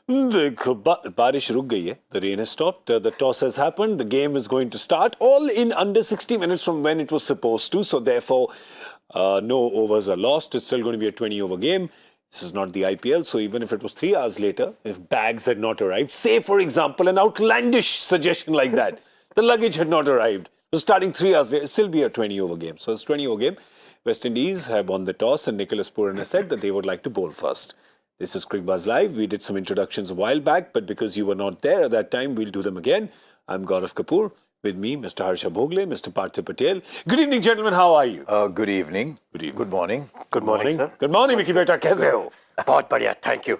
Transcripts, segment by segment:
देखो बारिश रुक गई है. The rain has stopped. The toss has happened. The game is going to start. All in under 60 minutes from when it was supposed to. So therefore, no overs are lost. It's still going to be a 20-over game. This is not the IPL. So even if it was 3 hours later, if bags had not arrived, say for example an outlandish suggestion like that, the luggage had not arrived. So starting 3 hours later, it'll still be a 20-over game. So it's 20-over game. West Indies have won the toss, and Nicholas Pooran has said that they would like to bowl first. This is Cricbuzz Live. We did some introductions a while back, but because you were not there at that time, we'll do them again. I'm Gaurav Kapur. With me, Mr. Harsha Bhogle, Mr. Parthiv Patel. Good evening, gentlemen. How are you? Good evening. Good evening. Good morning. Good morning, sir. Good morning, Vicky Beta. Kaise ho? बहुत बढ़िया, thank you.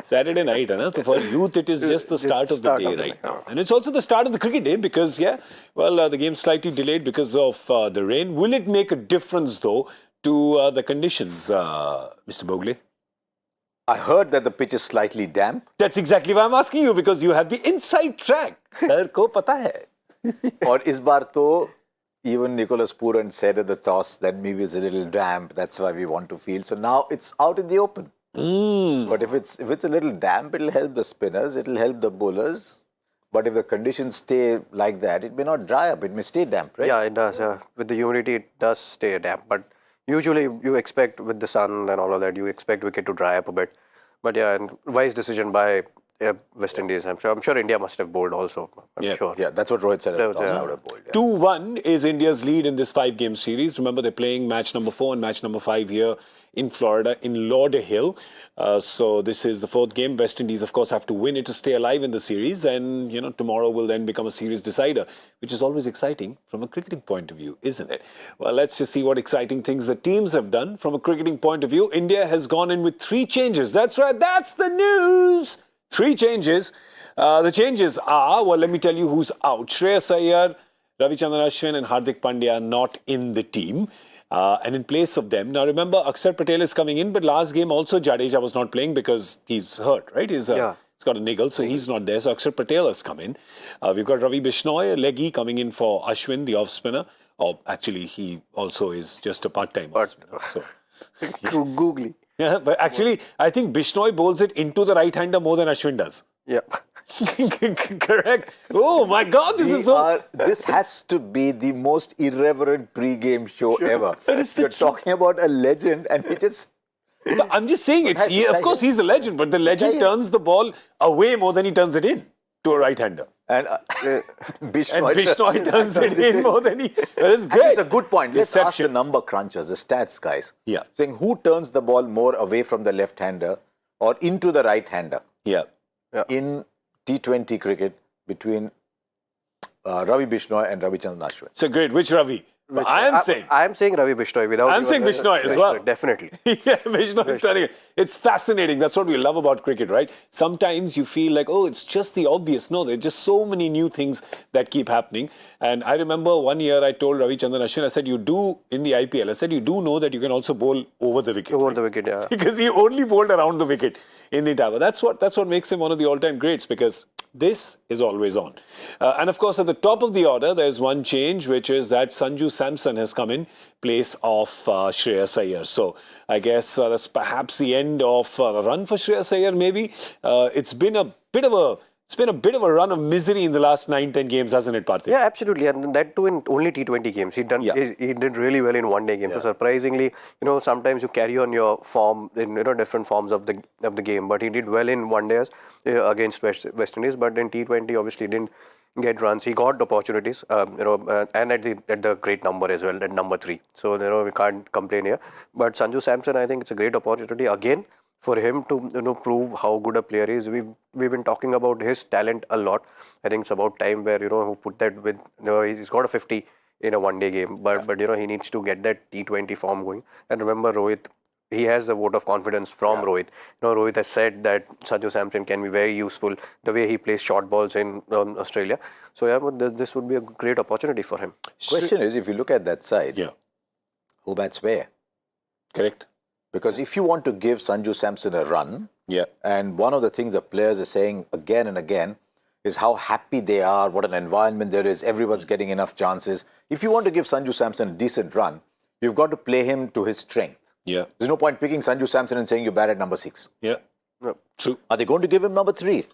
Saturday night, है ना? So for youth, it is just the start of the day right now. And it's also the start of the cricket day because, the game's slightly delayed because of the rain. Will it make a difference, though, to the conditions, Mr. Bhogle? I heard that the pitch is slightly damp. That's exactly why I'm asking you, because you have the inside track. Sir को पता है. और इस बार तो even Nicholas Pooran said at the toss that maybe it's a little damp. That's why we want to field. So now it's out in the open. But if it's a little damp, it'll help the spinners. It'll help the bowlers. But if the conditions stay like that, it may not dry up. It may stay damp, right? Yeah, it does. With the humidity, it does stay damp. But usually, you expect with the sun and all of that, you expect wicket to dry up a bit. But yeah, and wise decision by West Indies. I'm sure India must have bowled also. I'm sure. Yeah, that's what Rohit said. I would have bowled. 2-1 is India's lead in this 5-game series. Remember, they're playing match number 4 and match number 5 here in Florida, in Lauderhill. So this is the 4th game. West Indies, of course, have to win it to stay alive in the series. And, tomorrow will then become a series decider, which is always exciting from a cricketing point of view, isn't it? Well, let's just see what exciting things the teams have done. From a cricketing point of view, India has gone in with 3 changes. That's right. That's the news. 3 changes. The changes are, well, let me tell you who's out. Shreyas Iyer, Ravichandran Ashwin and Hardik Pandya are not in the team. And in place of them, now remember, Akshar Patel is coming in, but last game also Jadeja was not playing because he's hurt, right? He's got a niggle, so he's not there. So Akshar Patel has come in. We've got Ravi Bishnoi, leggy, coming in for Ashwin, the off-spinner. Or actually, he also is just a part-time off-spinner. So, Googly. Yeah, but actually, I think Bishnoi bowls it into the right-hander more than Ashwin does. Yeah. Correct. Oh my God, this has to be the most irreverent pre-game show ever. You're talking about a legend, and we just. But I'm just saying, of course, he's a legend, but the legend turns the ball away more than he turns it in to a right-hander. And Bishnoi turns it in more than he. That's great. It's a good point. Let's ask the number crunchers, the stats guys. Yeah. Saying who turns the ball more away from the left-hander or into the right-hander. Yeah. In T20 cricket between Ravi Bishnoi and Ravichandran Ashwin. So great. Which Ravi? I am saying Ravi Bishnoi without. I'm saying Bishnoi as well. Definitely. Yeah, Bishnoi is turning it. It's fascinating. That's what we love about cricket, right? Sometimes you feel like, oh, it's just the obvious. No, there are just so many new things that keep happening. And I remember one year I told Ravichandran Ashwin, I said, you do, in the IPL, I said, you do know that you can also bowl over the wicket. Over the wicket, yeah. Because he only bowled around the wicket in the entire. That's what makes him one of the all-time greats, because this is always on. And of course, at the top of the order, there's one change, which is that Sanju Samson has come in place of Shreyas Iyer. So I guess that's perhaps the end of a run for Shreyas Iyer, maybe. It's been a bit of a run of misery in the last 9-10 games, hasn't it, Parthiv? Yeah, absolutely. And that too in only T20 games. He did really well in one-day games. So surprisingly, sometimes you carry on your form in different forms of the game. But he did well in one-days against West Indies. But in T20, obviously, didn't get runs. He got opportunities, and at the great number as well, at number 3. So we can't complain here. But Sanju Samson, I think it's a great opportunity again for him to prove how good a player he is. We've been talking about his talent a lot. I think it's about time where who put that with he's got a 50 in a one-day game, but he needs to get that T20 form going. And remember, Rohit, he has the vote of confidence from Rohit. Rohit has said that Sanju Samson can be very useful the way he plays short balls in Australia. So but this would be a great opportunity for him. Question is, if you look at that side, who bats where? Correct. Because if you want to give Sanju Samson a run, and one of the things the players are saying again and again is how happy they are, what an environment there is, everyone's getting enough chances. If you want to give Sanju Samson a decent run, you've got to play him to his strength. Yeah. There's no point picking Sanju Samson and saying you bat at number 6. Yeah. True. Are they going to give him number 3?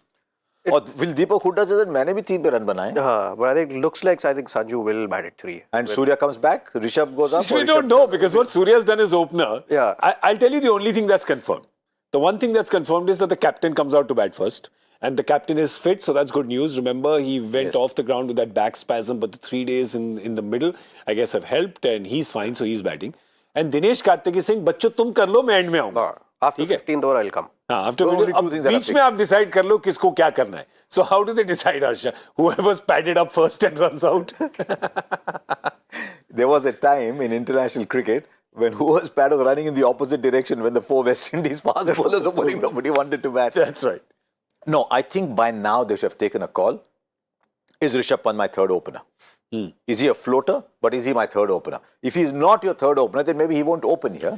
Or will Deepak Hooda say that मैंने भी 3 पे run बनाए? But I think it looks like Sanju will bat at 3. And Surya comes back, Rishabh goes up. We don't know because what Surya's done is opener. Yeah. I'll tell you the only thing that's confirmed. The one thing that's confirmed is that the captain comes out to bat first. And the captain is fit, so that's good news. Remember, he went off the ground with that back spasm, but the 3 days in the middle, I guess, have helped, and he's fine, so he's batting. And Dinesh Karthik is saying, बच्चों तुम कर लो, मैं end में आऊँगा. After 15th over, I'll come. हाँ, after Only two अब things that are बीच में आप decide कर लो किसको क्या करना है. So how do they decide, Harsha? Whoever's padded up first and runs out. There was a time in international cricket when who was padded running in the opposite direction when the 4 West Indies fast bowlers were bowling, nobody wanted to bat. That's right. No, I think by now they should have taken a call. Is Rishabh Pant my third opener? Is he a floater? But is he my third opener? If he's not your third opener, then maybe he won't open here.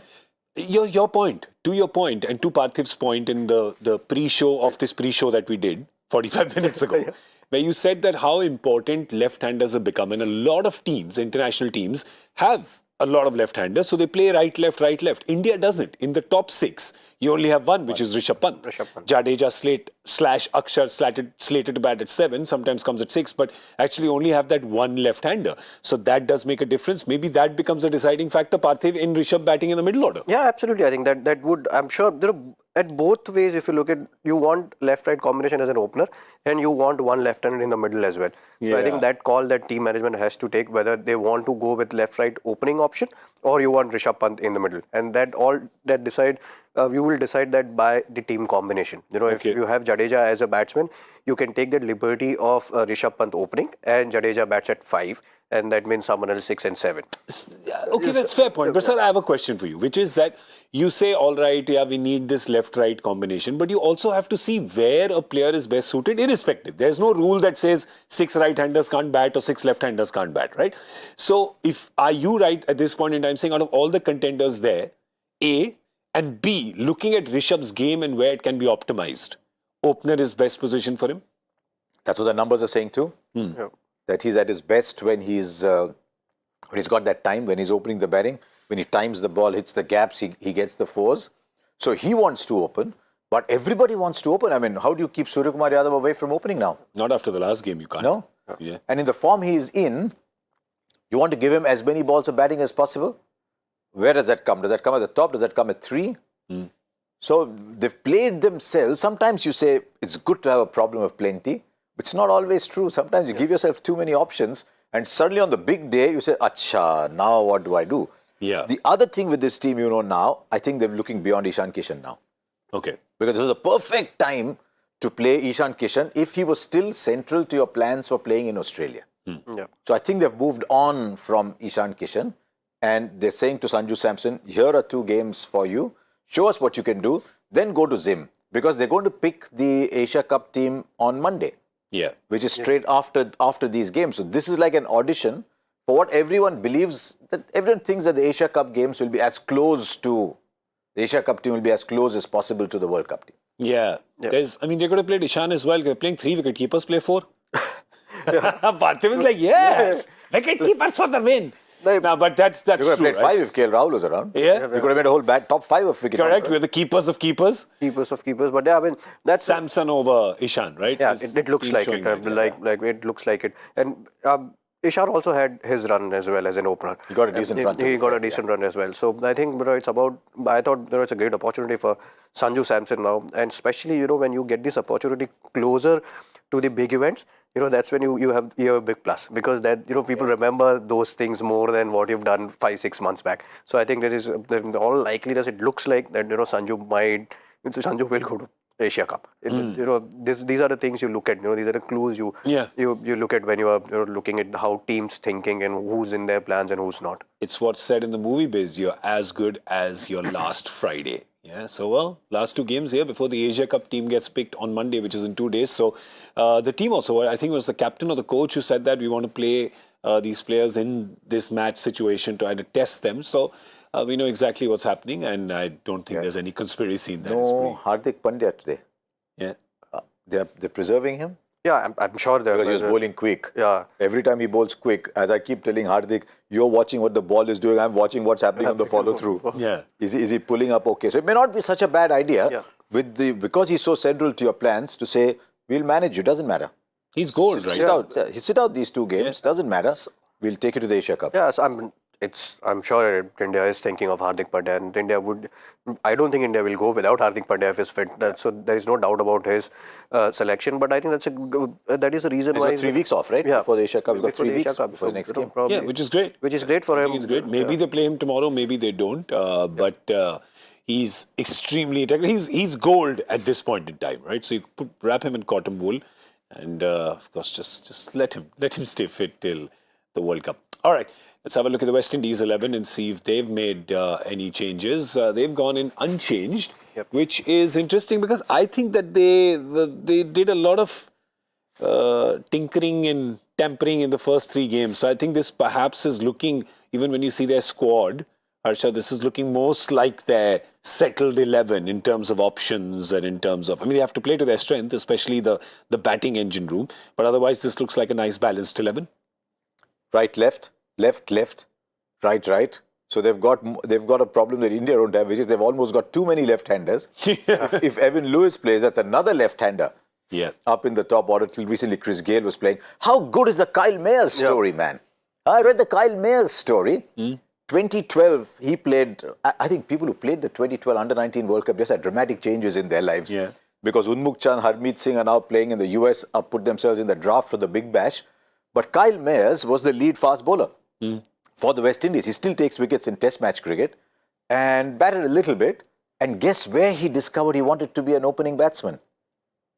Your point, to your point, and to Parthiv's point in the pre-show of this pre-show that we did 45 minutes ago, where you said that how important left-handers have become, and a lot of teams, international teams, have a lot of left-handers, so they play right, left. India doesn't. In the top 6, you only have one, which is Rishabh Pant. Jadeja, Akshar slated to bat at 7, sometimes comes at 6, but actually only have that one left-hander. So that does make a difference. Maybe that becomes a deciding factor, Parthiv, in Rishabh batting in the middle order. Yeah, absolutely. I think that would, I'm sure, at both ways, if you look at, you want left-right combination as an opener, and you want one left-hander in the middle as well. So I think that call that team management has to take, whether they want to go with left-right opening option, or you want Rishabh Pant in the middle. And you will decide that by the team combination. If you have Jadeja as a batsman, you can take that liberty of Rishabh Pant opening, and Jadeja bats at 5, and that means someone else 6 and 7. Okay, that's fair point. But sir, I have a question for you, which is that you say, all right, yeah, we need this left-right combination, but you also have to see where a player is best suited, irrespective. There's no rule that says 6 right-handers can't bat or 6 left-handers can't bat, right? So, are you right at this point in time saying out of all the contenders there, A, and B, looking at Rishabh's game and where it can be optimized, opener is best position for him? That's what the numbers are saying too. Yeah. That he's at his best when he's got that time, when he's opening the batting, when he times the ball, hits the gaps, he gets the 4s. So he wants to open, but everybody wants to open. I mean, how do you keep Suryakumar Yadav away from opening now? Not after the last game, you can't. No. Yeah. And in the form he's in, you want to give him as many balls of batting as possible. Where does that come? Does that come at the top? Does that come at 3? So they've played themselves. Sometimes you say it's good to have a problem of plenty, but it's not always true. Sometimes you give yourself too many options, and suddenly on the big day you say, "Acha, now what do I do?" Yeah. The other thing with this team, now, I think they're looking beyond Ishan Kishan now. Okay. Because this was a perfect time to play Ishan Kishan if he was still central to your plans for playing in Australia. Yeah. So I think they've moved on from Ishan Kishan, and they're saying to Sanju Samson, here are 2 games for you. Show us what you can do, then go to Zim. Because they're going to pick the Asia Cup team on Monday. Yeah. Which is straight after these games. So this is like an audition for what everyone believes, that everyone thinks that the Asia Cup games will be as close to, the Asia Cup team will be as close as possible to the World Cup team. Yeah. They're going to play Ishan as well. They're playing 3 wicket keepers, play 4. Parthiv is like, wicket keepers for the win. No, but that's You could have true. played 5 if KL Rahul was around. Yeah. You could have made a whole top 5 of wicket Correct. keepers. We're the keepers of keepers. Keepers of keepers. But yeah, I mean, that's Samson over Ishan, right? Yeah, Is it looks team like showing it. that, Like it looks like it. And Ishan also had his run as well as an opener. He got a decent run. He got a decent run as well. So I think it's about. I thought there was a great opportunity for Sanju Samson now, and especially when you get this opportunity closer to the big events, that's when you have a big plus, because that people remember those things more than what you've done 5-6 months back. So I think there is all likeliness. It looks like that Sanju will go to Asia Cup. These are the things you look at. These are the clues you look at when you are looking at how teams thinking and who's in their plans and who's not. It's what's said in the movie biz, you're as good as your last Friday. Yeah, so last 2 games here before the Asia Cup team gets picked on Monday, which is in 2 days. So the team also, I think it was the captain or the coach who said that we want to play these players in this match situation to either test them. So we know exactly what's happening, and I don't think there's any conspiracy in that. No Hardik Pandya today. Yeah. They're preserving him. Yeah, I'm sure they're Because he was bowling quick. Yeah. Every time he bowls quick, as I keep telling Hardik, you're watching what the ball is doing, I'm watching what's happening on the follow-through. Yeah. Is he pulling up okay? So it may not be such a bad idea, because he's so central to your plans, to say, we'll manage you, doesn't matter. He's gold, right? Sit out these 2 games, doesn't matter. We'll take you to the Asia Cup. Yeah, so I'm sure India is thinking of Hardik Pandya, and I don't think India will go without Hardik Pandya if he's fit. So there is no doubt about his selection. But I think that is the reason He's why got 3 weeks off, right? Yeah, Before the Asia Cup, he's got before 3 the weeks Asia Cup, before the next game. probably, Yeah, which is great. Which is great for I him. think it's great. Maybe they play him tomorrow, maybe they don't. But he's extremely technical. He's gold at this point in time, right? So you wrap him in cotton wool, and of course just let him stay fit till the World Cup. All right. Let's have a look at the West Indies 11 and see if they've made any changes. They've gone in unchanged, which is interesting because I think that they did a lot of tinkering and tampering in the first 3 games. So I think this perhaps is looking, even when you see their squad, Harsha, this is looking most like their settled 11 in terms of options and in terms of, I mean, they have to play to their strength, especially the batting engine room. But otherwise, this looks like a nice balanced 11. Right, left. Left, right. So they've got a problem that India don't have, which is they've almost got too many left-handers. If Evan Lewis plays, that's another left-hander. Yeah. Up in the top order. Till recently, Chris Gayle was playing. How good is the Kyle Mayers story, man? I read the Kyle Mayers story. 2012, he played. I think people who played the 2012 Under-19 World Cup just had dramatic changes in their lives. Yeah. Because Unmukh Chand, Harmeet Singh are now playing in the US, put themselves in the draft for the Big Bash. But Kyle Mayers was the lead fast bowler. For the West Indies. He still takes wickets in Test match cricket and batted a little bit. And guess where he discovered he wanted to be an opening batsman?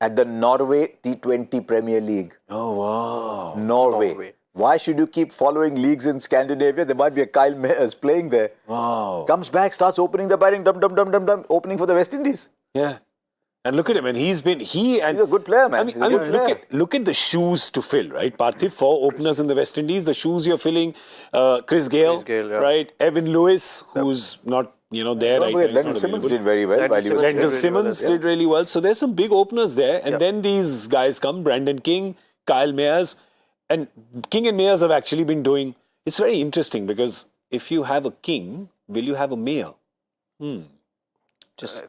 At the Norway T20 Premier League. Oh, wow. Norway. Why should you keep following leagues in Scandinavia? There might be a Kyle Mayers playing there. Wow. Comes back, starts opening the batting, opening for the West Indies. Yeah. And look at him, and he's a good player, man. I mean, look at the shoes to fill, right? Parthiv, 4 openers in the West Indies. The shoes you're filling, Chris Gayle, right? Evan Lewis, who's not, there right now. Lendl Simmons did very well. Lendl Simmons did really well. So there's some big openers there. And then these guys come, Brandon King, Kyle Mayers. And King and Mayers have actually been doing, it's very interesting because if you have a King, will you have a Mayer? Just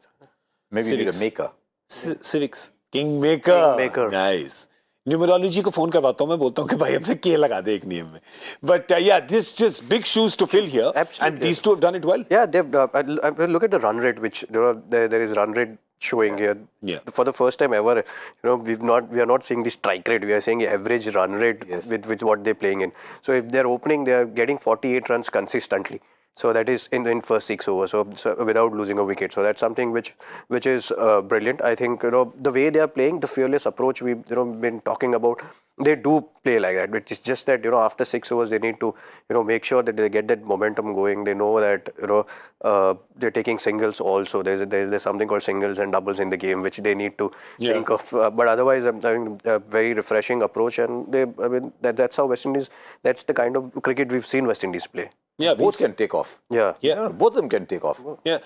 maybe you need a maker. Civics. Kingmaker. Nice. Numerology को phone करवाता हूँ मैं बोलता हूँ कि भाई अपने K लगा दे एक नियम में. But this just big shoes to fill here. Absolutely. And these two have done it well. Yeah, they've look at the run rate, which there is run rate showing here. Yeah. For the first time ever, we are not seeing the strike rate. We are seeing average run rate with what they're playing in. So if they're opening, they are getting 48 runs consistently. So that is in first 6 overs, so without losing a wicket. So that's something which is brilliant. I think the way they are playing, the fearless approach we've been talking about, they do play like that. It's just that after 6 overs they need to make sure that they get that momentum going. They know that they're taking singles also. There's something called singles and doubles in the game which they need to think of. But otherwise, I'm having a very refreshing approach, and that's how West Indies. That's the kind of cricket we've seen West Indies play. Yeah, both can take off. Yeah. Both of them can take off. Yeah.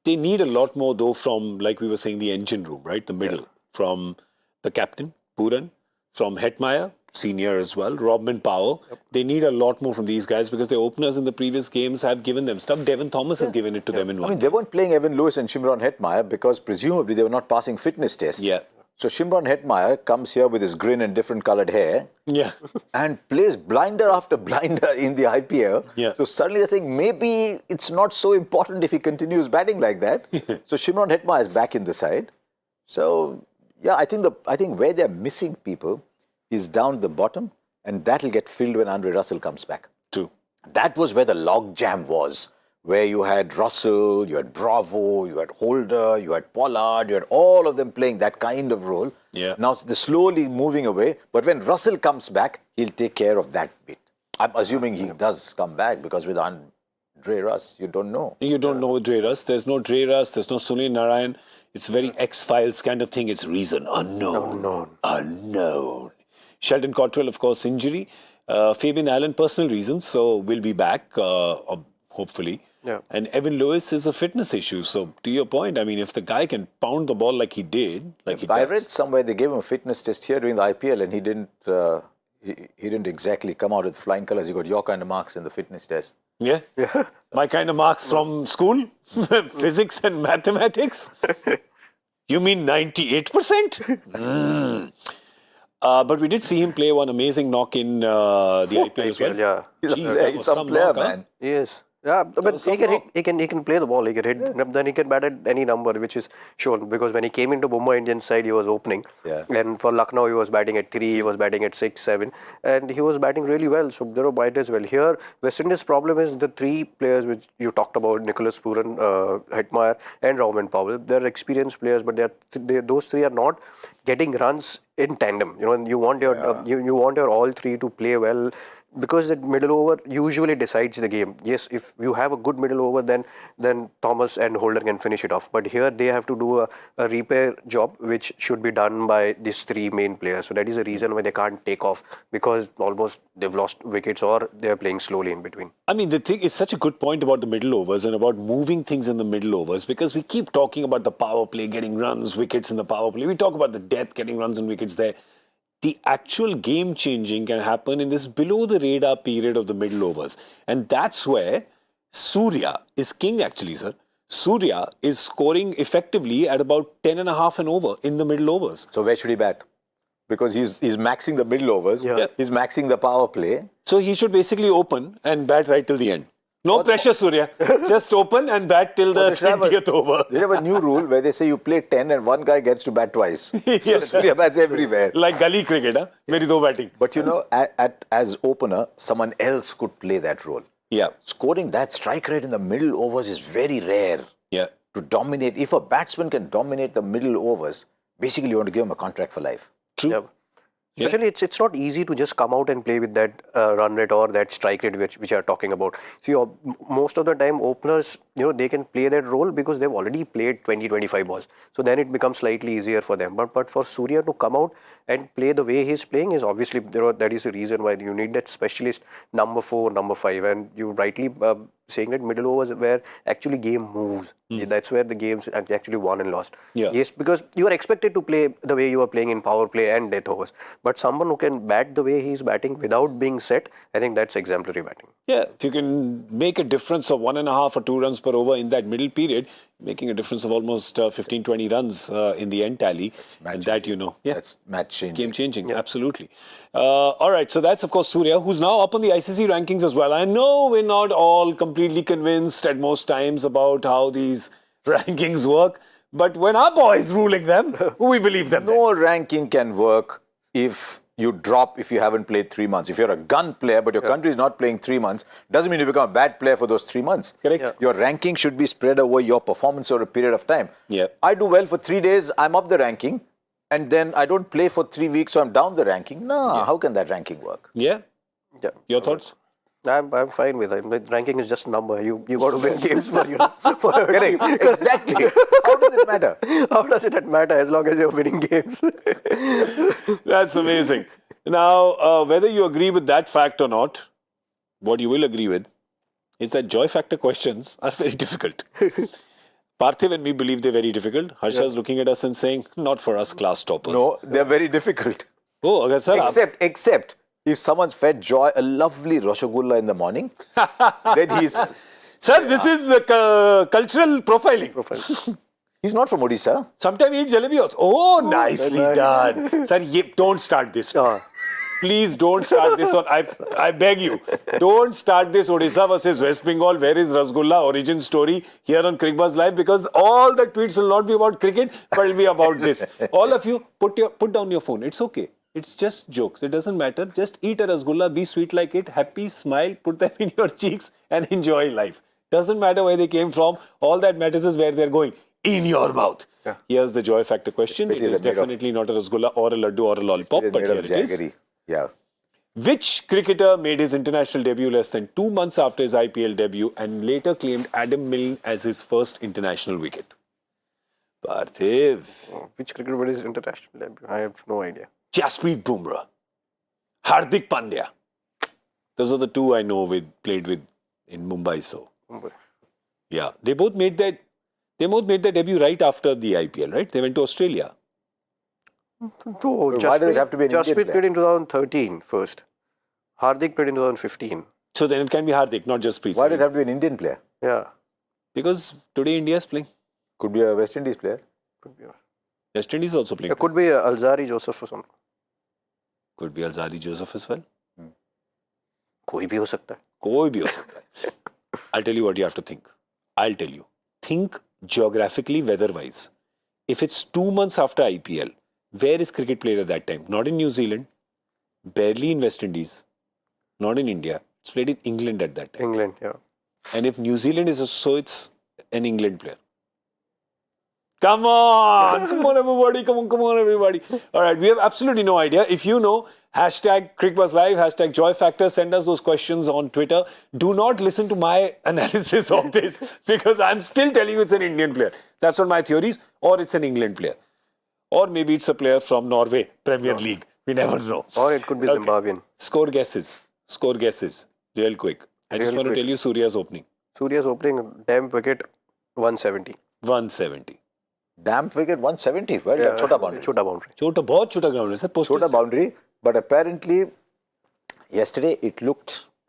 They need a lot more though from, like we were saying, the engine room, right? The middle. From the captain, Puran, from Hetmeyer, senior as well, Robin Powell. They need a lot more from these guys because the openers in the previous games have given them stuff. Devon Thomas has given it to them in one. I mean, they weren't playing Evan Lewis and Shimron Hetmeyer because presumably they were not passing fitness tests. Yeah. So Shimron Hetmeyer comes here with his grin and different coloured hair. Yeah. And plays blinder after blinder in the IPL. Yeah. So suddenly they're saying maybe it's not so important if he continues batting like that. So Shimron Hetmeyer is back in the side. So yeah, I think where they're missing people is down the bottom, and that'll get filled when Andre Russell comes back. True. That was where the logjam was. Where you had Russell, you had Bravo, you had Holder, you had Pollard, you had all of them playing that kind of role. Yeah. Now they're slowly moving away, but when Russell comes back, he'll take care of that bit. I'm assuming he does come back because with Andre Russ, you don't know. You don't know Dre Russ. There's no Dre Russ. There's no Sunil Narayan. It's very X-Files kind of thing. It's reason unknown. Sheldon Cottrell, of course, injury. Fabian Allen, personal reasons. So we'll be back, hopefully. Yeah. And Evan Lewis is a fitness issue. So to your point, I mean, if the guy can pound the ball like he did, I read somewhere they gave him a fitness test here during the IPL, and he didn't exactly come out with flying colours. He got your kind of marks in the fitness test. Yeah. My kind of marks from school, physics and mathematics. You mean 98%? But we did see him play one amazing knock in the IPL as well. Yeah. Jeez, that He's was some player, knock, huh? man. Yes. Yeah, but some he can knock. hit, he can play the ball. He can hit. Then he can bat at any number, which is shown because when he came into Mumbai Indians side, he was opening. Yeah. And for Lucknow, he was batting at 3. He was batting at 6, 7, and he was batting really well. So there were might as well. Here, West Indies' problem is the 3 players which you talked about: Nicholas Pooran, Hetmeyer, and Rahman Powell. They're experienced players, but those 3 are not getting runs in tandem. You know, and you want your you want your all 3 to play well. Because the middle over usually decides the game. Yes, if you have a good middle over, then Thomas and Holder can finish it off. But here they have to do a repair job, which should be done by these 3 main players. So that is the reason why they can't take off, because almost they've lost wickets or they're playing slowly in between. I mean, the thing, it's such a good point about the middle overs and about moving things in the middle overs, because we keep talking about the power play, getting runs, wickets in the power play. We talk about the death, getting runs and wickets there. The actual game changing can happen in this below the radar period of the middle overs. And that's where Surya is king actually, sir. Surya is scoring effectively at about 10.5 and over in the middle overs. So where should he bat? Because he's maxing the middle overs. Yeah. He's maxing the power play. So he should basically open and bat right till the end. No pressure, Surya. Just open and bat till the They should have 20th over. They have a new rule where they say you play 10 and one guy gets to bat twice. So Surya bats everywhere. Like gully cricket, huh? Meri do batting. But you know, as opener, someone else could play that role. Yeah. Scoring that strike rate in the middle overs is very rare. Yeah. To dominate, if a batsman can dominate the middle overs, basically you want to give him a contract for life. True. Yeah. Especially, it's not easy to just come out and play with that run rate or that strike rate which you are talking about. So most of the time, openers, they can play that role because they've already played 20-25 balls. So then it becomes slightly easier for them. But for Surya to come out and play the way he's playing is obviously, that is the reason why you need that specialist number 4, number 5. And you rightly saying that middle overs where actually game moves. That's where the games are actually won and lost. Yeah. Yes, because you are expected to play the way you are playing in power play and death overs. But someone who can bat the way he's batting without being set, I think that's exemplary batting. Yeah, if you can make a difference of 1.5 or 2 runs per over in that middle period, making a difference of almost 15-20 runs in the end tally, and that yeah, That's match changing. game changing, absolutely. All right, so that's of course Surya, who's now up on the ICC rankings as well. I know we're not all completely convinced at most times about how these rankings work, but when our boys ruling them, we believe them. No ranking can work if you drop if you haven't played 3 months. If you're a gun player, but your country is not playing 3 months, doesn't mean you become a bad player for those 3 months. Correct. Yeah. Your ranking should be spread over your performance over a period of time. Yeah. I do well for 3 days, I'm up the ranking, and then I don't play for 3 weeks, so I'm down the ranking. No, how can that ranking work? Yeah? Yeah. Your thoughts? I'm fine with it. The ranking is just a number. You got to win games for for a Correct. team. Exactly. How does it matter? How does it matter as long as you're winning games? That's amazing. Now, whether you agree with that fact or not, what you will agree with is that joy factor questions are very difficult. Parthiv and me believe they're very difficult. Harsha is looking at us and saying, not for us class toppers. No, they're very difficult. Oh, okay, sir. Except if someone's fed Joy a lovely rasgulla in the morning, then he's... Sir, this is cultural profiling. He's not from Odisha. Sometimes he eats jalebi also. Oh, nicely done. Sir, don't start this. Please don't start this one. I beg you. Don't start this Odisha versus West Bengal. Where is Rasgulla origin story here on Cricbuzz Live? Because all the tweets will not be about cricket, but it'll be about this. All of you, put down your phone. It's okay. It's just jokes. It doesn't matter. Just eat a Rasgulla, be sweet like it, happy, smile, put them in your cheeks and enjoy life. Doesn't matter where they came from. All that matters is where they're going. In your mouth. Yeah. Here's the joy factor question. It is definitely not a Rasgulla or a laddu or a lollipop, but here it is. Yeah. Which cricketer made his international debut less than 2 months after his IPL debut and later claimed Adam Milne as his first international wicket? Parthiv. Which cricketer made his international debut? I have no idea. Jasprit Bumrah. Hardik Pandya. Those are the 2 I know played with in Mumbai. So, yeah, they both made their debut right after the IPL, right? They went to Australia. No, why does it have to be an Indian Jasprit player? played in 2013 first. Hardik played in 2015. So then it can be Hardik, not Jasprit. Why does it have to be an Indian player? Yeah. Because today India is playing. Could be a West Indies player. Could be. West Indies also playing. It could be Alzari Joseph or something. Could be Alzari Joseph as well. कोई भी हो सकता है. कोई भी हो सकता है. I'll tell you what you have to think. I'll tell you. Think geographically, weather-wise. If it's 2 months after IPL, where is cricket played at that time? Not in New Zealand, barely in West Indies, not in India. It's played in England at that time. England, yeah. And if New Zealand is so it's an England player. Come on everybody, come on everybody. All right, we have absolutely no idea. If you know, hashtag Cricbuzz Live, hashtag Joy Factor, send us those questions on Twitter. Do not listen to my analysis of this because I'm still telling you it's an Indian player. That's what my theory is. Or it's an England player. Or maybe it's a player from Norway, Premier League. We never know. Or it could be Zimbabwean. Score guesses, real quick. I just want to tell you Surya's opening. Surya's opening, damn wicket, 170. 170. Damn wicket, 170. Well, yeah, chota boundary. Chota boundary. बहुत छोटा ground है sir. Chota boundary. But apparently, yesterday it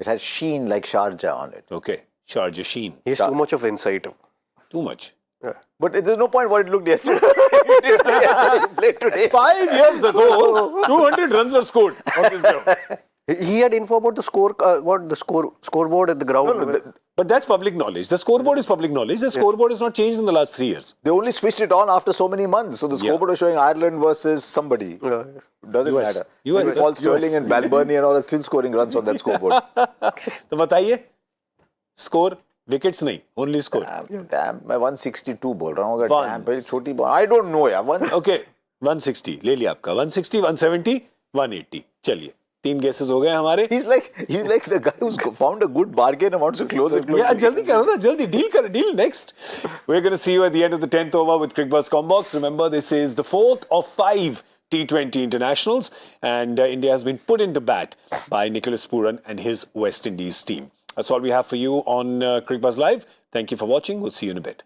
had sheen like Sharjah on it. Okay, Sharjah sheen. He has too much of insight. Too much. Yeah. But there's no point what it looked yesterday. He played today. 5 years ago, 200 runs were scored on this ground. He had info about the scoreboard at the ground. No, But that's public knowledge. The scoreboard is public knowledge. The scoreboard has not changed in the last 3 years. they only switched it on after so many months. So the scoreboard was showing Ireland versus somebody. Doesn't US. matter. US. Even Paul Sterling and Balburney and all are still scoring runs on that scoreboard. तो बताइए, score, wickets नहीं, only score. Damn, मैं 162 बोल रहा हूँ. Damn, very छोटी ball. I don't know यार. Okay, 160 ले लिया आपका. 160, 170, 180. चलिए. 3 guesses हो गए हमारे. He's like the guy who's found a good bargain and wants to close it. Yeah, जल्दी करो ना, जल्दी deal next. We're going to see you at the end of the 10th over with Cricbuzz Combox. Remember, this is the 4th of 5 T20 internationals, and India has been put into bat by Nicholas Pooran and his West Indies team. That's all we have for you on Cricbuzz Live. Thank you for watching. We'll see you in a bit.